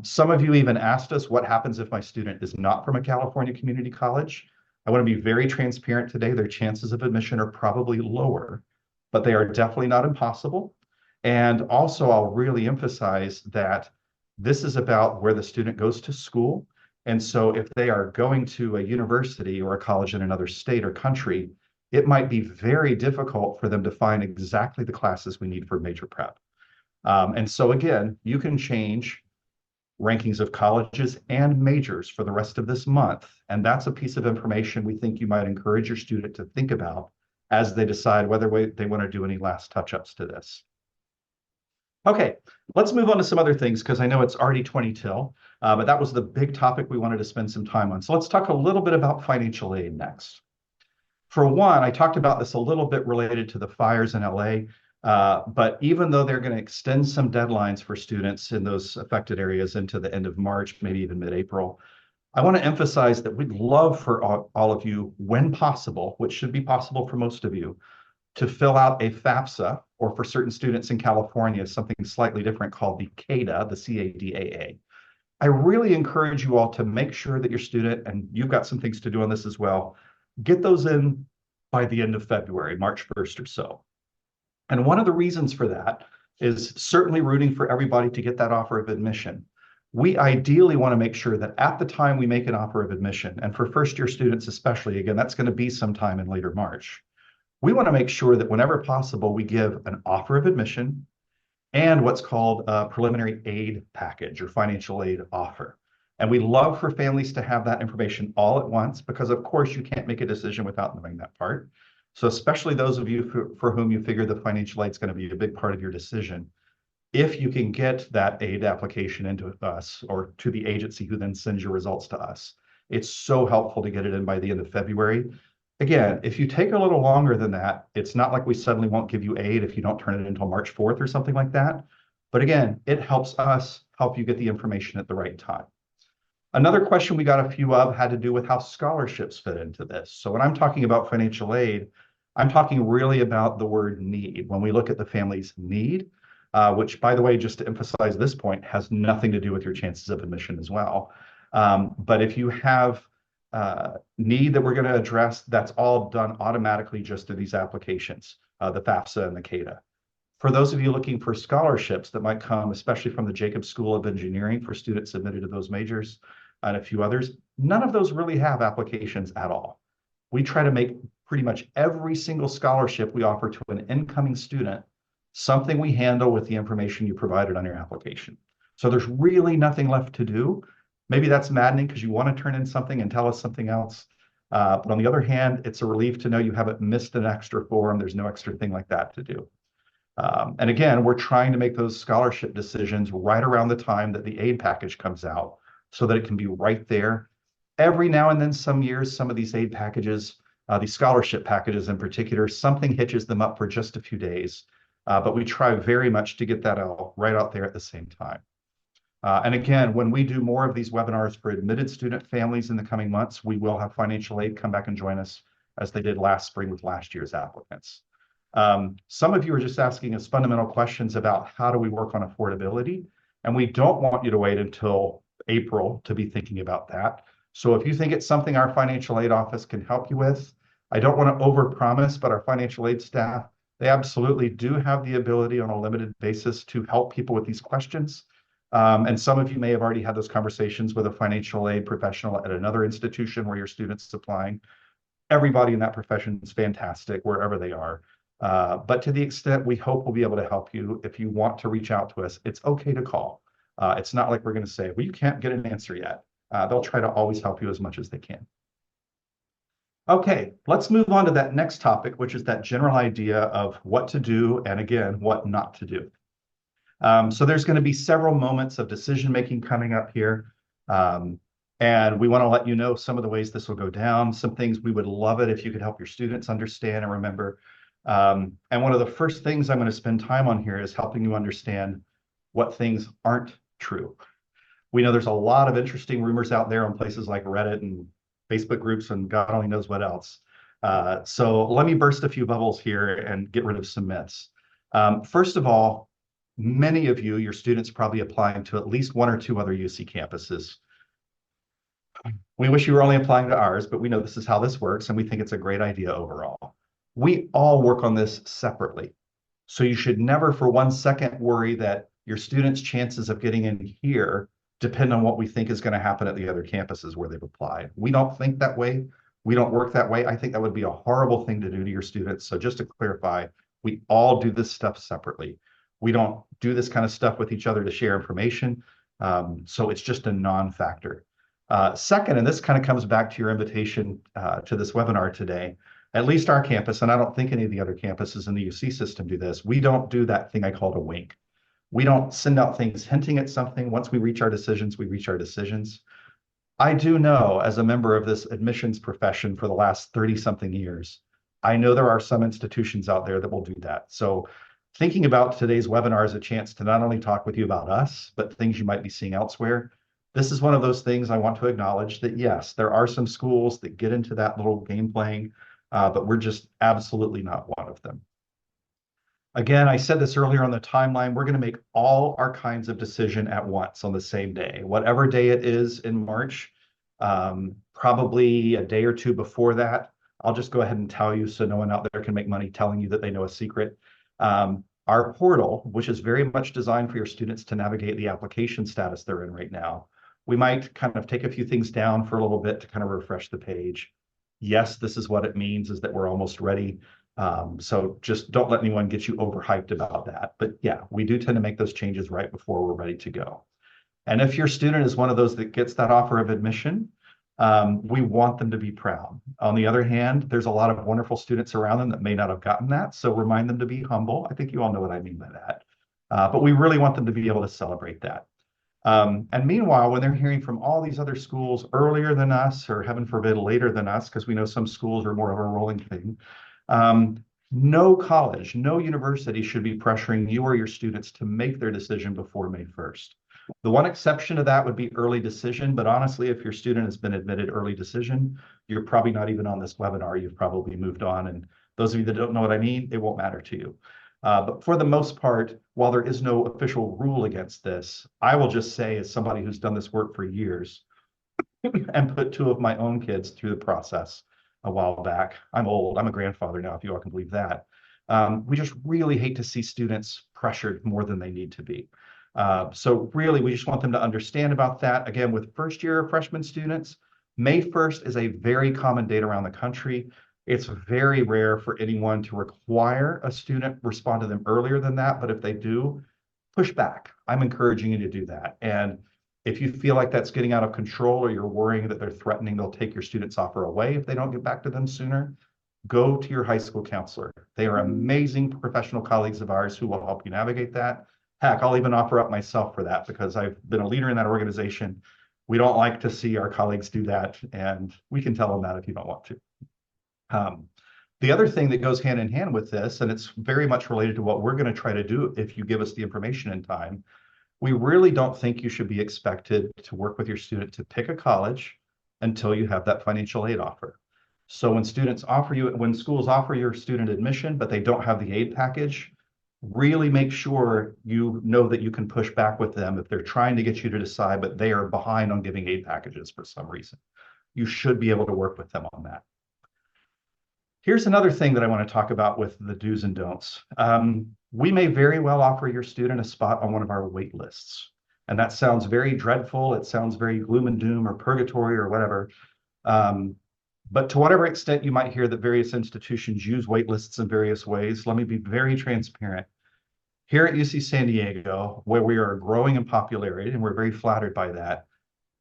Some of you even asked us, what happens if my student is not from a California community college? I want to be very transparent today. Their chances of admission are probably lower, but they are definitely not impossible. And also, I'll really emphasize that this is about where the student goes to school. And so if they are going to a university or a college in another state or country, it might be very difficult for them to find exactly the classes we need for major prep. And so again, you can change rankings of colleges and majors for the rest of this month. And that's a piece of information we think you might encourage your student to think about as they decide whether they want to do any last touch-ups to this. Okay, let's move on to some other things because I know it's already 20 till, but that was the big topic we wanted to spend some time on. So let's talk a little bit about financial aid next. For one, I talked about this a little bit related to the fires in LA, but even though they're going to extend some deadlines for students in those affected areas into the end of March, maybe even mid-April, I want to emphasize that we'd love for all of you, when possible, which should be possible for most of you, to fill out a FAFSA, or for certain students in California, something slightly different called the CADA, the C-A-D-A-A. I really encourage you all to make sure that your student, and you've got some things to do on this as well, get those in by the end of February, March 1st or so. And one of the reasons for that is certainly rooting for everybody to get that offer of admission. We ideally want to make sure that at the time we make an offer of admission, and for first-year students especially, again, that's going to be sometime in later March, we want to make sure that whenever possible, we give an offer of admission and what's called a preliminary aid package or financial aid offer. And we love for families to have that information all at once because, of course, you can't make a decision without knowing that part. So especially those of you for whom you figure the financial aid is going to be a big part of your decision, if you can get that aid application into us or to the agency who then sends your results to us, it's so helpful to get it in by the end of February. Again, if you take a little longer than that, it's not like we suddenly won't give you aid if you don't turn it until March 4th or something like that. But again, it helps us help you get the information at the right time. Another question we got a few of had to do with how scholarships fit into this. So when I'm talking about financial aid, I'm talking really about the word need. When we look at the family's need, which, by the way, just to emphasize this point, has nothing to do with your chances of admission as well. But if you have need that we're going to address, that's all done automatically just through these applications, the FAFSA and the CADA. For those of you looking for scholarships that might come, especially from the Jacobs School of Engineering for students admitted to those majors and a few others, none of those really have applications at all. We try to make pretty much every single scholarship we offer to an incoming student something we handle with the information you provided on your application. So there's really nothing left to do. Maybe that's maddening because you want to turn in something and tell us something else. But on the other hand, it's a relief to know you haven't missed an extra form. There's no extra thing like that to do. And again, we're trying to make those scholarship decisions right around the time that the aid package comes out so that it can be right there. Every now and then, some years, some of these aid packages, these scholarship packages in particular, something hitches them up for just a few days. But we try very much to get that out right out there at the same time. And again, when we do more of these webinars for admitted student families in the coming months, we will have financial aid come back and join us as they did last spring with last year's applicants. Some of you are just asking us fundamental questions about how do we work on affordability, and we don't want you to wait until April to be thinking about that. So if you think it's something our financial aid office can help you with, I don't want to overpromise, but our financial aid staff, they absolutely do have the ability on a limited basis to help people with these questions. And some of you may have already had those conversations with a financial aid professional at another institution where your student's applying. Everybody in that profession is fantastic wherever they are. But to the extent we hope we'll be able to help you, if you want to reach out to us, it's okay to call. It's not like we're going to say, well, you can't get an answer yet. They'll try to always help you as much as they can. Okay, let's move on to that next topic, which is that general idea of what to do and, again, what not to do. So there's going to be several moments of decision-making coming up here. And we want to let you know some of the ways this will go down, some things we would love it if you could help your students understand and remember. And one of the first things I'm going to spend time on here is helping you understand what things aren't true. We know there's a lot of interesting rumors out there on places like Reddit and Facebook groups and God only knows what else. So let me burst a few bubbles here and get rid of some myths. First of all, many of you, your students, probably applying to at least one or two other UC campuses. We wish you were only applying to ours, but we know this is how this works, and we think it's a great idea overall. We all work on this separately. So you should never for 1 second worry that your students' chances of getting in here depend on what we think is going to happen at the other campuses where they've applied. We don't think that way. We don't work that way. I think that would be a horrible thing to do to your students. So just to clarify, we all do this stuff separately. We don't do this kind of stuff with each other to share information. So it's just a non-factor. Second, and this kind of comes back to your invitation to this webinar today, at least our campus, and I don't think any of the other campuses in the UC system do this, we don't do that thing I called a wink. We don't send out things hinting at something. Once we reach our decisions, we reach our decisions. I do know, as a member of this admissions profession for the last 30-something years, I know there are some institutions out there that will do that. So thinking about today's webinar as a chance to not only talk with you about us, but things you might be seeing elsewhere, this is one of those things I want to acknowledge that, yes, there are some schools that get into that little game playing, but we're just absolutely not one of them. Again, I said this earlier on the timeline, we're going to make all our kinds of decision at once on the same day. Whatever day it is in March, probably a day or two before that, I'll just go ahead and tell you so no one out there can make money telling you that they know a secret. Our portal, which is very much designed for your students to navigate the application status they're in right now, we might kind of take a few things down for a little bit to kind of refresh the page. Yes, this is what it means, is that we're almost ready. So just don't let anyone get you overhyped about that. But yeah, we do tend to make those changes right before we're ready to go. And if your student is one of those that gets that offer of admission, we want them to be proud. On the other hand, there's a lot of wonderful students around them that may not have gotten that. So remind them to be humble. I think you all know what I mean by that. But we really want them to be able to celebrate that. And meanwhile, when they're hearing from all these other schools earlier than us, or heaven forbid, later than us, because we know some schools are more of a rolling thing, no college, no university should be pressuring you or your students to make their decision before May 1st. The one exception to that would be early decision, but honestly, if your student has been admitted early decision, you're probably not even on this webinar. You've probably moved on. And those of you that don't know what I mean, it won't matter to you. But for the most part, while there is no official rule against this, I will just say, as somebody who's done this work for years and put two of my own kids through the process a while back. I'm old. I'm a grandfather now, if you all can believe that. We just really hate to see students pressured more than they need to be. So really, we just want them to understand about that. Again, with first year freshman students, May 1st is a very common date around the country. It's very rare for anyone to require a student respond to them earlier than that. But if they do, push back. I'm encouraging you to do that. And if you feel like that's getting out of control, or you're worrying that they're threatening they'll take your student's offer away if they don't get back to them sooner, go to your high school counselor. They are amazing professional colleagues of ours who will help you navigate that. Heck, I'll even offer up myself for that because I've been a leader in that organization. We don't like to see our colleagues do that, and we can tell them that if you don't want to. The other thing that goes hand in hand with this, and it's very much related to what we're going to try to do if you give us the information in time, we really don't think you should be expected to work with your student to pick a college until you have that financial aid offer. So when schools offer your student admission, but they don't have the aid package, really make sure you know that you can push back with them if they're trying to get you to decide, but they are behind on giving aid packages for some reason. You should be able to work with them on that. Here's another thing that I want to talk about with the do's and don'ts. We may very well offer your student a spot on one of our wait lists. And that sounds very dreadful. It sounds very gloom and doom or purgatory or whatever. But to whatever extent you might hear that various institutions use wait lists in various ways, let me be very transparent. Here at UC San Diego, where we are growing in popularity, and we're very flattered by that,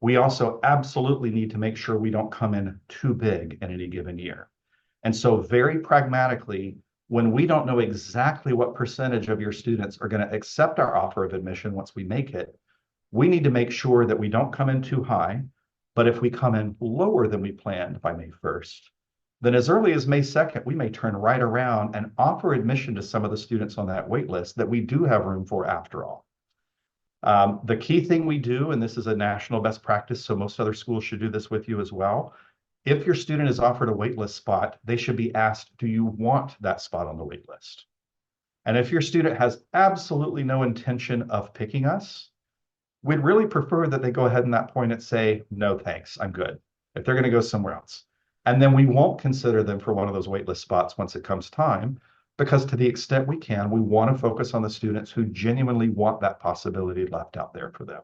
we also absolutely need to make sure we don't come in too big in any given year. And so very pragmatically, when we don't know exactly what percentage of your students are going to accept our offer of admission once we make it, we need to make sure that we don't come in too high. But if we come in lower than we planned by May 1st, then as early as May 2nd, we may turn right around and offer admission to some of the students on that wait list that we do have room for after all. The key thing we do, and this is a national best practice, so most other schools should do this with you as well. If your student is offered a waitlist spot, they should be asked, do you want that spot on the waitlist? And if your student has absolutely no intention of picking us, we'd really prefer that they go ahead in that point and say, no, thanks, I'm good, if they're going to go somewhere else. And then we won't consider them for one of those waitlist spots once it comes time, because to the extent we can, we want to focus on the students who genuinely want that possibility left out there for them.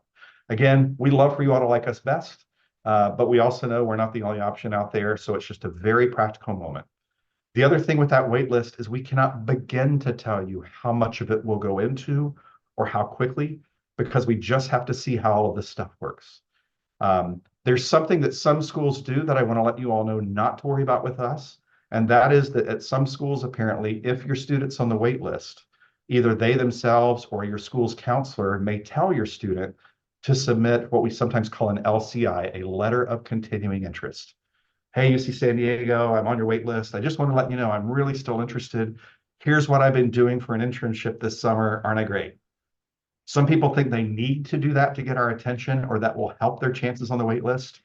Again, we love for you all to like us best. But we also know we're not the only option out there, so it's just a very practical moment. The other thing with that wait list is we cannot begin to tell you how much of it will go into or how quickly, because we just have to see how all of this stuff works. There's something that some schools do that I want to let you all know not to worry about with us, and that is that at some schools, apparently, if your student's on the wait list, either they themselves or your school's counselor may tell your student to submit what we sometimes call an LCI, a letter of continuing interest. Hey, UC San Diego, I'm on your wait list. I just want to let you know I'm really still interested. Here's what I've been doing for an internship this summer. Aren't I great? Some people think they need to do that to get our attention, or that will help their chances on the wait list.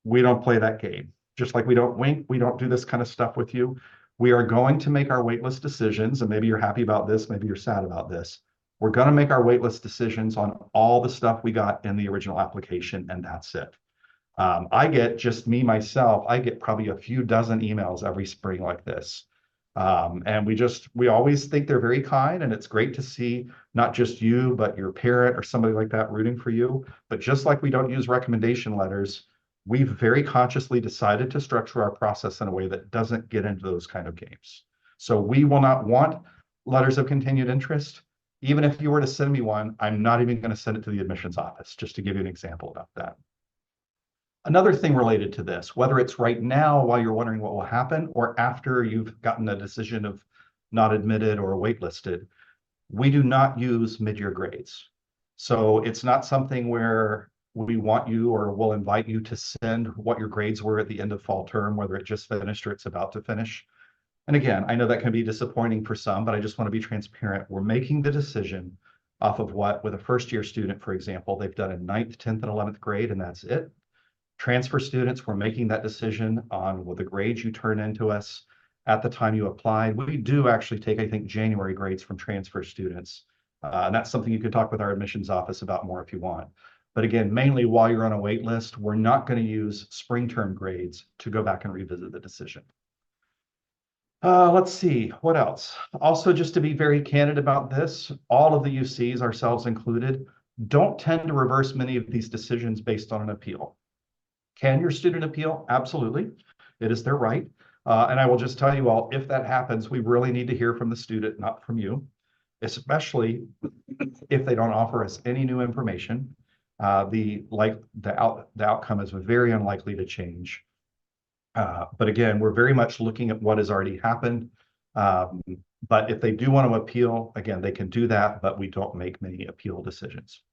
We don't play that game. Just like we don't wink, we don't do this kind of stuff with you. We are going to make our waitlist decisions, and maybe you're happy about this, maybe you're sad about this. We're going to make our waitlist decisions on all the stuff we got in the original application, and that's it. I get, just me, myself, I get probably a few dozen emails every spring like this. And we always think they're very kind, and it's great to see not just you, but your parent or somebody like that rooting for you. But just like we don't use recommendation letters, we've very consciously decided to structure our process in a way that doesn't get into those kind of games. So we will not want letters of continued interest. Even if you were to send me one, I'm not even going to send it to the admissions office, just to give you an example about that. Another thing related to this, whether it's right now while you're wondering what will happen or after you've gotten a decision of not admitted or waitlisted, we do not use mid-year grades. So it's not something where we want you or we'll invite you to send what your grades were at the end of fall term, whether it just finished or it's about to finish. And again, I know that can be disappointing for some, but I just want to be transparent. We're making the decision off of what, with a first-year student, for example, they've done in 9th, 10th, and 11th grade, and that's it. Transfer students, we're making that decision on the grades you turn into us at the time you applied. We do actually take, I think, January grades from transfer students. And that's something you could talk with our admissions office about more if you want. But again, mainly while you're on a wait list, we're not going to use spring term grades to go back and revisit the decision. Let's see, what else? Also, just to be very candid about this, all of the UCs, ourselves included, don't tend to reverse many of these decisions based on an appeal. Can your student appeal? Absolutely. It is their right. And I will just tell you all, if that happens, we really need to hear from the student, not from you, especially if they don't offer us any new information. The outcome is very unlikely to change. But again, we're very much looking at what has already happened. But if they do want to appeal, again, they can do that, but we don't make many appeal decisions.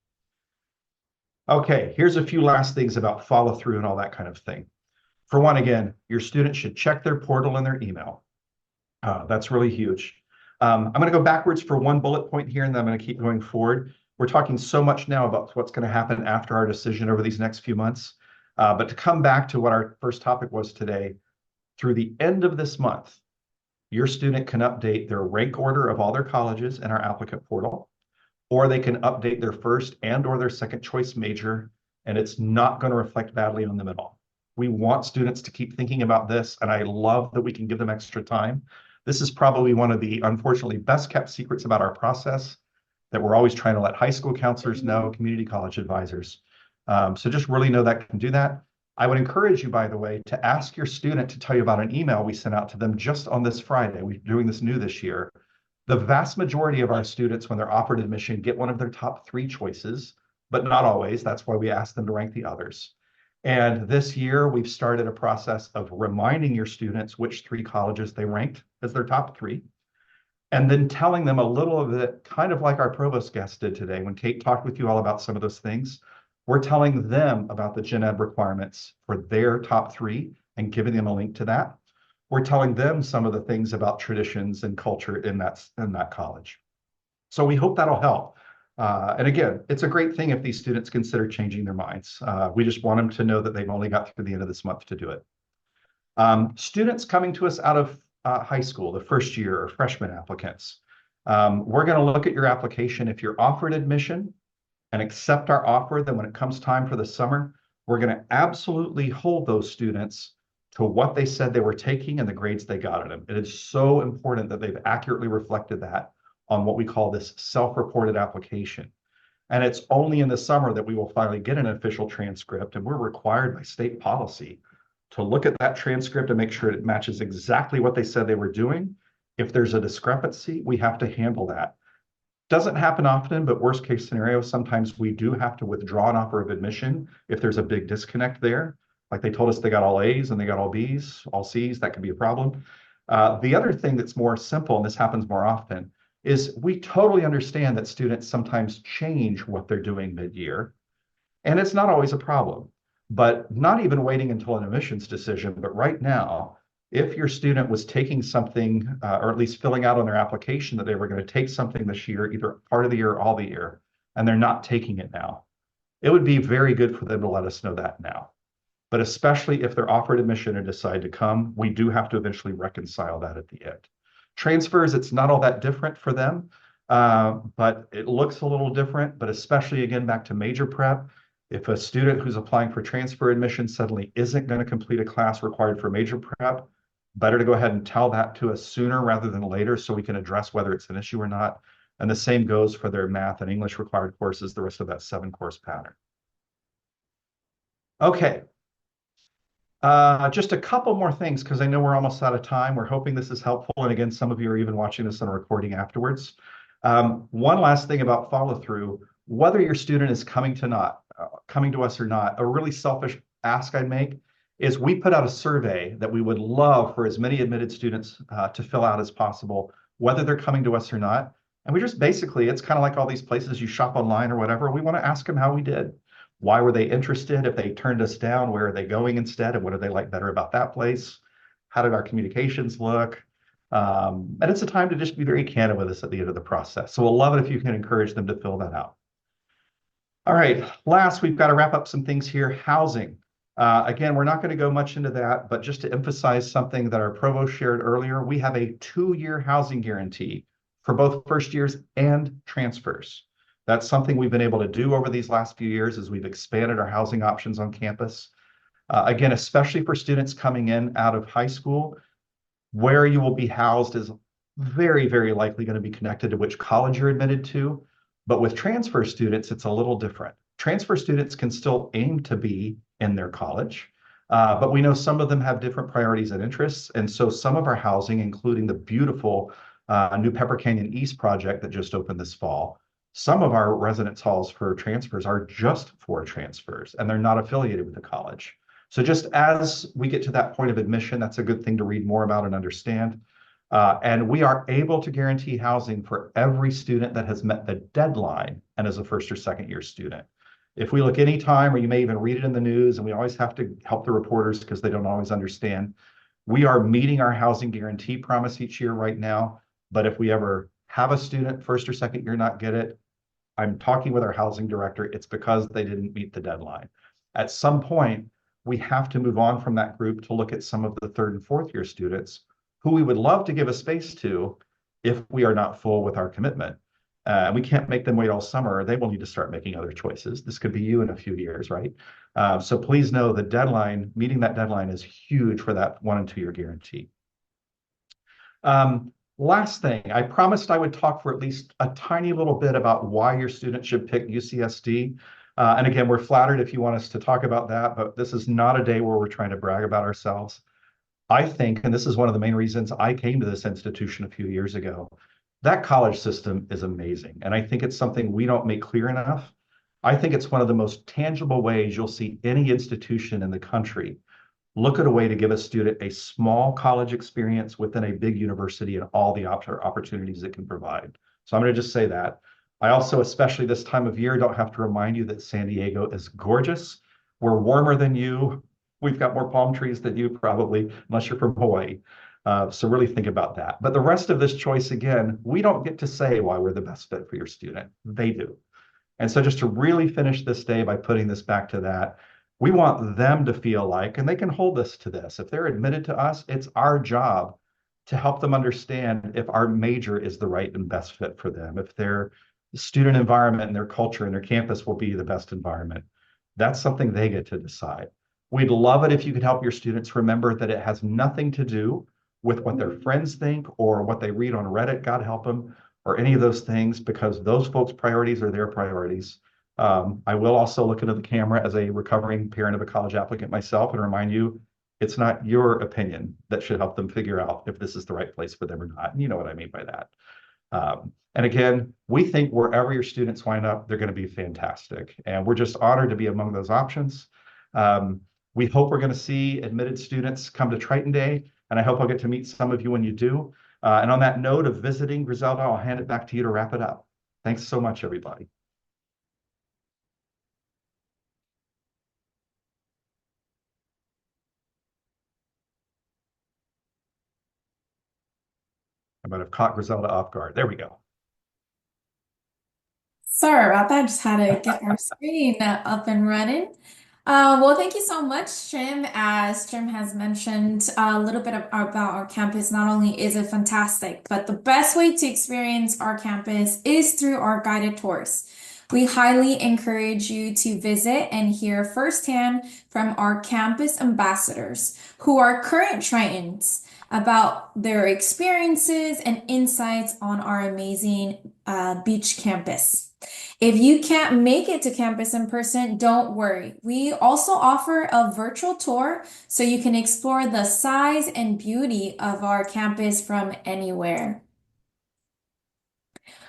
Okay, here's a few last things about follow through and all that kind of thing. For one, again, your students should check their portal and their email. That's really huge. I'm going to go backwards for one bullet point here, and then I'm going to keep going forward. We're talking so much now about what's going to happen after our decision over these next few months. But to come back to what our first topic was today, through the end of this month, your student can update their rank order of all their colleges in our applicant portal, or they can update their first and or their second choice major, and it's not going to reflect badly on them at all. We want students to keep thinking about this, and I love that we can give them extra time. This is probably one of the, unfortunately, best kept secrets about our process that we're always trying to let high school counselors know, community college advisors. So just really know that can do that. I would encourage you, by the way, to ask your student to tell you about an email we sent out to them just on this Friday. We're doing this new this year. The vast majority of our students, when they're offered admission, get one of their top 3 choices, but not always. That's why we ask them to rank the others. And this year, we've started a process of reminding your students which 3 colleges they ranked as their top 3, and then telling them a little of it, kind of like our provost guest did today. When Kate talked with you all about some of those things, we're telling them about the gen ed requirements for their top 3 and giving them a link to that. We're telling them some of the things about traditions and culture in that college. So we hope that'll help. And again, it's a great thing if these students consider changing their minds. We just want them to know that they've only got through the end of this month to do it. Students coming to us out of high school, the first year or freshman applicants, we're going to look at your application. If you're offered admission and accept our offer, then when it comes time for the summer, we're going to absolutely hold those students to what they said they were taking and the grades they got at them. It is so important that they've accurately reflected that on what we call this self-reported application. And it's only in the summer that we will finally get an official transcript, and we're required by state policy to look at that transcript and make sure it matches exactly what they said they were doing. If there's a discrepancy, we have to handle that. Doesn't happen often, but worst case scenario, sometimes we do have to withdraw an offer of admission if there's a big disconnect there. Like they told us they got all A's and they got all B's, all C's, that could be a problem. The other thing that's more simple, and this happens more often, is we totally understand that students sometimes change what they're doing mid-year, and it's not always a problem. But not even waiting until an admissions decision, but right now, if your student was taking something, or at least filling out on their application that they were going to take something this year, either part of the year or all the year, and they're not taking it now, it would be very good for them to let us know that now. But especially if they're offered admission and decide to come, we do have to eventually reconcile that at the end. Transfers, it's not all that different for them, but it looks a little different, but especially again, back to major prep, if a student who's applying for transfer admission suddenly isn't going to complete a class required for major prep, better to go ahead and tell that to us sooner rather than later so we can address whether it's an issue or not. And the same goes for their math and English required courses, the rest of that 7-course pattern. Okay. Just a couple more things because I know we're almost out of time. We're hoping this is helpful. And again, some of you are even watching this on a recording afterwards. One last thing about follow through, whether your student is coming to us or not, a really selfish ask I'd make is we put out a survey that we would love for as many admitted students to fill out as possible, whether they're coming to us or not. And we just basically, it's kind of like all these places you shop online or whatever. We want to ask them how we did. Why were they interested? If they turned us down, where are they going instead? And what do they like better about that place? How did our communications look? And it's a time to just be very candid with us at the end of the process. So we'll love it if you can encourage them to fill that out. All right, last, we've got to wrap up some things here. Housing. Again, we're not going to go much into that, but just to emphasize something that our provost shared earlier, we have a 2-year housing guarantee for both first years and transfers. That's something we've been able to do over these last few years as we've expanded our housing options on campus. Again, especially for students coming in out of high school, where you will be housed is very, very likely going to be connected to which college you're admitted to. But with transfer students, it's a little different. Transfer students can still aim to be in their college, but we know some of them have different priorities and interests. And so some of our housing, including the beautiful new Pepper Canyon East project that just opened this fall, some of our residence halls for transfers are just for transfers, and they're not affiliated with the college. So just as we get to that point of admission, that's a good thing to read more about and understand. And we are able to guarantee housing for every student that has met the deadline and is a first or second year student. If we look anytime, or you may even read it in the news, and we always have to help the reporters because they don't always understand, we are meeting our housing guarantee promise each year right now. But if we ever have a student, first or second year, not get it, I'm talking with our housing director, it's because they didn't meet the deadline. At some point, we have to move on from that group to look at some of the third and fourth year students who we would love to give a space to if we are not full with our commitment. We can't make them wait all summer. They will need to start making other choices. This could be you in a few years, right? So please know the deadline, meeting that deadline is huge for that 1 and 2 year guarantee. Last thing, I promised I would talk for at least a tiny little bit about why your student should pick UCSD. And again, we're flattered if you want us to talk about that, but this is not a day where we're trying to brag about ourselves. I think, and this is one of the main reasons I came to this institution a few years ago, that college system is amazing. And I think it's something we don't make clear enough. I think it's one of the most tangible ways you'll see any institution in the country look at a way to give a student a small college experience within a big university and all the opportunities it can provide. So I'm going to just say that. I also, especially this time of year, don't have to remind you that San Diego is gorgeous. We're warmer than you. We've got more palm trees than you probably, unless you're from Hawaii. So really think about that. But the rest of this choice, again, we don't get to say why we're the best fit for your student. They do. And so just to really finish this day by putting this back to that, we want them to feel like, and they can hold us to this, if they're admitted to us, it's our job to help them understand if our major is the right and best fit for them, if their student environment and their culture and their campus will be the best environment. That's something they get to decide. We'd love it if you could help your students remember that it has nothing to do with what their friends think or what they read on Reddit, God help them, or any of those things, because those folks' priorities are their priorities. I will also look into the camera as a recovering parent of a college applicant myself and remind you, it's not your opinion that should help them figure out if this is the right place for them or not. And you know what I mean by that. And again, we think wherever your students wind up, they're going to be fantastic. And we're just honored to be among those options. We hope we're going to see admitted students come to Triton Day, and I hope I'll get to meet some of you when you do. And on that note of visiting, Griselda, I'll hand it back to you to wrap it up. Thanks so much, everybody. I might have caught Griselda off guard. There we go. Sorry about that. Just had to get our screen up and running. Well, thank you so much, Jim. As Jim has mentioned a little bit about our campus, not only is it fantastic, but the best way to experience our campus is through our guided tours. We highly encourage you to visit and hear firsthand from our campus ambassadors who are current Tritons about their experiences and insights on our amazing beach campus. If you can't make it to campus in person, don't worry. We also offer a virtual tour so you can explore the size and beauty of our campus from anywhere.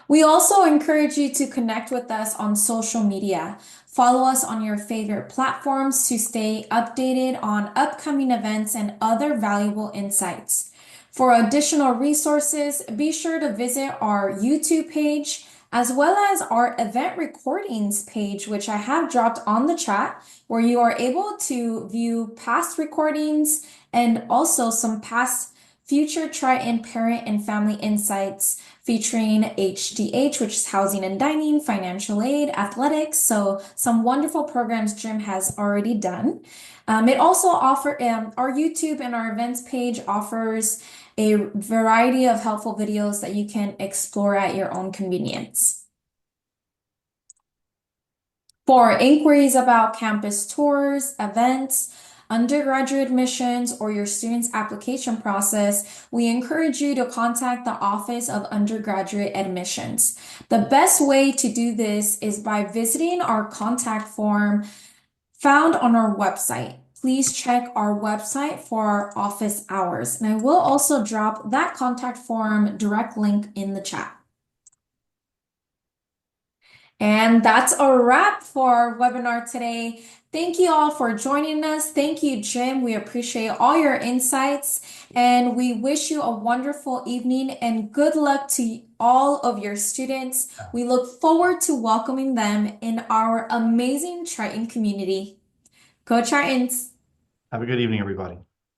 We also encourage you to connect with us on social media. Follow us on your favorite platforms to stay updated on upcoming events and other valuable insights. For additional resources, be sure to visit our YouTube page as well as our event recordings page, which I have dropped on the chat, where you are able to view past recordings and also some past future Triton parent and family insights featuring HDH, which is housing and dining, financial aid, athletics. So some wonderful programs Jim has already done. It also our YouTube and our events page offers a variety of helpful videos that you can explore at your own convenience. For inquiries about campus tours, events, undergraduate admissions, or your student's application process, we encourage you to contact the Office of Undergraduate Admissions. The best way to do this is by visiting our contact form found on our website. Please check our website for our office hours, and I will also drop that contact form direct link in the chat. And that's a wrap for our webinar today. Thank you all for joining us. Thank you, Jim. We appreciate all your insights, and we wish you a wonderful evening and good luck to all of your students. We look forward to welcoming them in our amazing Triton community. Go Tritons! Have a good evening, everybody.